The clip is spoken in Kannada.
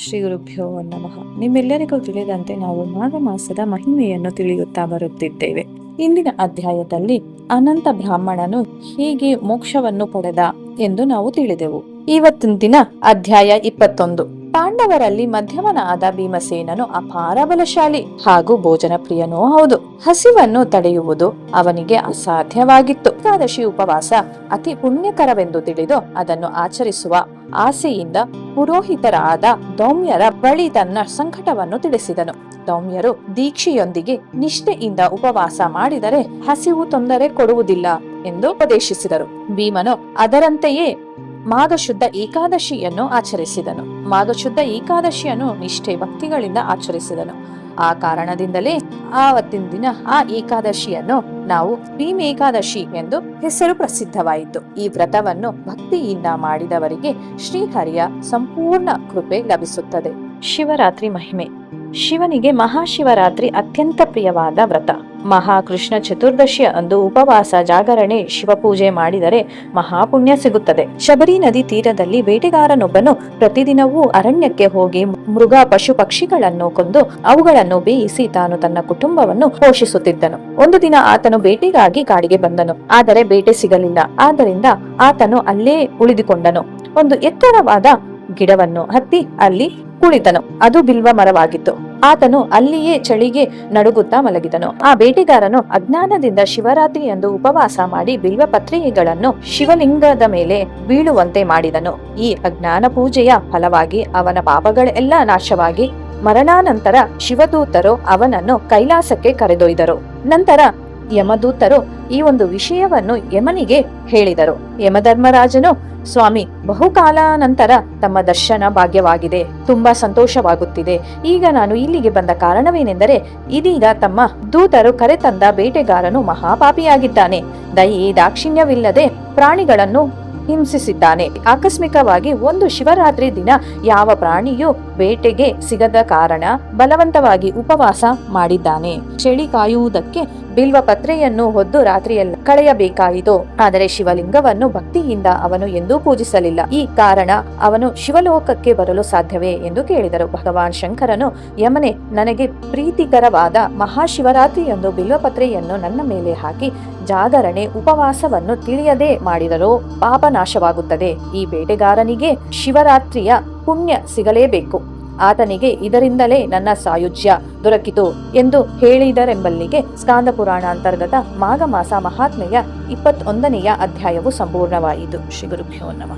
ಶ್ರೀ ಗುರುಭ್ಯೋ ನಮಃ. ನಿಮ್ಮೆಲ್ಲರಿಗೂ ತಿಳಿದಂತೆ ನಾವು ಮಾಘ ಮಾಸದ ಮಹಿಮೆಯನ್ನು ತಿಳಿಯುತ್ತಾ ಬರುತ್ತಿದ್ದೇವೆ. ಇಂದಿನ ಅಧ್ಯಾಯದಲ್ಲಿ ಅನಂತ ಬ್ರಾಹ್ಮಣನು ಹೇಗೆ ಮೋಕ್ಷವನ್ನು ಪಡೆದ ಎಂದು ನಾವು ತಿಳಿದೆವು. ಇವತ್ತಿನ ದಿನ ಅಧ್ಯಾಯ 21. ಪಾಂಡವರಲ್ಲಿ ಮಧ್ಯಮನಾದ ಭೀಮಸೇನನು ಅಪಾರ ಬಲಶಾಲಿ ಹಾಗೂ ಭೋಜನ ಪ್ರಿಯನೂ ಹೌದು. ಹಸಿವನ್ನು ತಡೆಯುವುದು ಅವನಿಗೆ ಅಸಾಧ್ಯವಾಗಿತ್ತು. ಏಕಾದಶಿ ಉಪವಾಸ ಅತಿ ಪುಣ್ಯಕರವೆಂದು ತಿಳಿದು ಅದನ್ನು ಆಚರಿಸುವ ಆಸೆಯಿಂದ ಪುರೋಹಿತರಾದ ದೌಮ್ಯರ ಬಳಿ ತನ್ನ ಸಂಕಟವನ್ನು ತಿಳಿಸಿದನು. ದೌಮ್ಯರು ದೀಕ್ಷೆಯೊಂದಿಗೆ ನಿಷ್ಠೆಯಿಂದ ಉಪವಾಸ ಮಾಡಿದರೆ ಹಸಿವು ತೊಂದರೆ ಕೊಡುವುದಿಲ್ಲ ಎಂದು ಉಪದೇಶಿಸಿದರು. ಭೀಮನು ಅದರಂತೆಯೇ ಮಾಘಶುದ್ಧ ಏಕಾದಶಿಯನ್ನು ಆಚರಿಸಿದನು. ಮಾಘಶುದ್ಧ ಏಕಾದಶಿಯನ್ನು ನಿಷ್ಠೆ ಭಕ್ತಿಗಳಿಂದ ಆಚರಿಸಿದನು. ಆ ಕಾರಣದಿಂದಲೇ ಆವತ್ತಿನ ದಿನ ಆ ಏಕಾದಶಿಯನ್ನು ನಾವು ಭೀಮ ಏಕಾದಶಿ ಎಂದು ಹೆಸರು ಪ್ರಸಿದ್ಧವಾಯಿತು. ಈ ವ್ರತವನ್ನು ಭಕ್ತಿಯಿಂದ ಮಾಡಿದವರಿಗೆ ಶ್ರೀಹರಿಯ ಸಂಪೂರ್ಣ ಕೃಪೆ ಲಭಿಸುತ್ತದೆ. ಶಿವರಾತ್ರಿ ಮಹಿಮೆ. ಶಿವನಿಗೆ ಮಹಾಶಿವರಾತ್ರಿ ಅತ್ಯಂತ ಪ್ರಿಯವಾದ ವ್ರತ. ಮಹಾಕೃಷ್ಣ ಚತುರ್ದಶಿಯ ಅಂದು ಉಪವಾಸ ಜಾಗರಣೆ ಶಿವಪೂಜೆ ಮಾಡಿದರೆ ಮಹಾಪುಣ್ಯ ಸಿಗುತ್ತದೆ. ಶಬರಿ ನದಿ ತೀರದಲ್ಲಿ ಬೇಟೆಗಾರನೊಬ್ಬನು ಪ್ರತಿದಿನವೂ ಅರಣ್ಯಕ್ಕೆ ಹೋಗಿ ಮೃಗ ಪಶು ಪಕ್ಷಿಗಳನ್ನು ಕೊಂದು ಅವುಗಳನ್ನು ಬೇಯಿಸಿ ತಾನು ತನ್ನ ಕುಟುಂಬವನ್ನು ಪೋಷಿಸುತ್ತಿದ್ದನು. ಒಂದು ದಿನ ಆತನು ಬೇಟೆಗಾಗಿ ಕಾಡಿಗೆ ಬಂದನು. ಆದರೆ ಬೇಟೆ ಸಿಗಲಿಲ್ಲ. ಆದ್ದರಿಂದ ಆತನು ಅಲ್ಲೇ ಉಳಿದುಕೊಂಡನು. ಒಂದು ಎತ್ತರವಾದ ಗಿಡವನ್ನು ಹತ್ತಿ ಅಲ್ಲಿ ಕುಳಿತನು. ಅದು ಬಿಲ್ವ ಮರವಾಗಿತ್ತು. ಆತನು ಅಲ್ಲಿಯೇ ಚಳಿಗೆ ನಡುಗುತ್ತಾ ಮಲಗಿದನು. ಆ ಬೇಟೆಗಾರನು ಅಜ್ಞಾನದಿಂದ ಶಿವರಾತ್ರಿ ಎಂದು ಉಪವಾಸ ಮಾಡಿ ಬಿಲ್ವ ಪತ್ರಿಕೆಗಳನ್ನು ಶಿವಲಿಂಗದ ಮೇಲೆ ಬೀಳುವಂತೆ ಮಾಡಿದನು. ಈ ಅಜ್ಞಾನ ಪೂಜೆಯ ಫಲವಾಗಿ ಅವನ ಪಾಪಗಳೆಲ್ಲ ನಾಶವಾಗಿ ಮರಣಾನಂತರ ಶಿವದೂತರು ಅವನನ್ನು ಕೈಲಾಸಕ್ಕೆ ಕರೆದೊಯ್ದರು. ನಂತರ ಯಮದೂತರು ಈ ಒಂದು ವಿಷಯವನ್ನು ಯಮನಿಗೆ ಹೇಳಿದರು. ಯಮಧರ್ಮರಾಜನು, ಸ್ವಾಮಿ, ಬಹುಕಾಲಾನಂತರ ತಮ್ಮ ದರ್ಶನ ಭಾಗ್ಯವಾಗಿದೆ. ತುಂಬಾ ಸಂತೋಷವಾಗುತ್ತಿದೆ. ಈಗ ನಾನು ಇಲ್ಲಿಗೆ ಬಂದ ಕಾರಣವೇನೆಂದರೆ ಇದೀಗ ತಮ್ಮ ದೂತರು ಕರೆತಂದ ಬೇಟೆಗಾರನು ಮಹಾಪಾಪಿಯಾಗಿದ್ದಾನೆ. ದಯೆ ದಾಕ್ಷಿಣ್ಯವಿಲ್ಲದೆ ಪ್ರಾಣಿಗಳನ್ನು ಹಿಂಸಿಸಿದ್ದಾನೆ. ಆಕಸ್ಮಿಕವಾಗಿ ಒಂದು ಶಿವರಾತ್ರಿ ದಿನ ಯಾವ ಪ್ರಾಣಿಯೂ ಬೇಟೆಗೆ ಸಿಗದ ಕಾರಣ ಬಲವಂತವಾಗಿ ಉಪವಾಸ ಮಾಡಿದ್ದಾನೆ. ಚಳಿ ಕಾಯುವುದಕ್ಕೆ ಬಿಲ್ವ ಪತ್ರೆಯನ್ನು ಹೊದ್ದು ರಾತ್ರಿಯೆಲ್ಲ ಕಳೆಯಬೇಕಾಯಿತು. ಆದರೆ ಶಿವಲಿಂಗವನ್ನು ಭಕ್ತಿಯಿಂದ ಅವನು ಎಂದೂ ಪೂಜಿಸಲಿಲ್ಲ. ಈ ಕಾರಣ ಅವನು ಶಿವಲೋಕಕ್ಕೆ ಬರಲು ಸಾಧ್ಯವೇ ಎಂದು ಕೇಳಿದರು. ಭಗವಾನ್ ಶಂಕರನು, ಯಮನೆ, ನನಗೆ ಪ್ರೀತಿಕರವಾದ ಮಹಾಶಿವರಾತ್ರಿಯೊಂದು ಬಿಲ್ವಪತ್ರೆಯನ್ನು ನನ್ನ ಮೇಲೆ ಹಾಕಿ ಜಾಗರಣೆ ಉಪವಾಸವನ್ನು ತಿಳಿಯದೆ ಮಾಡಿದರೂ ಪಾಪ ನಾಶವಾಗುತ್ತದೆ. ಈ ಬೇಟೆಗಾರನಿಗೆ ಶಿವರಾತ್ರಿಯ ಪುಣ್ಯ ಸಿಗಲೇಬೇಕು. ಆತನಿಗೆ ಇದರಿಂದಲೇ ನನ್ನ ಸಾಯುಜ್ಯ ದೊರಕಿತು ಎಂದು ಹೇಳಿದರೆಂಬಲ್ಲಿಗೆ ಸ್ಕಾಂದ ಪುರಾಣ ಅಂತರ್ಗತ ಮಾಘ ಮಾಸ ಮಹಾತ್ಮೆಯ 21ನೆಯ ಅಧ್ಯಾಯವು ಸಂಪೂರ್ಣವಾಯಿತು. ಶ್ರೀ ಗುರುಭ್ಯೋ ನಮಃ.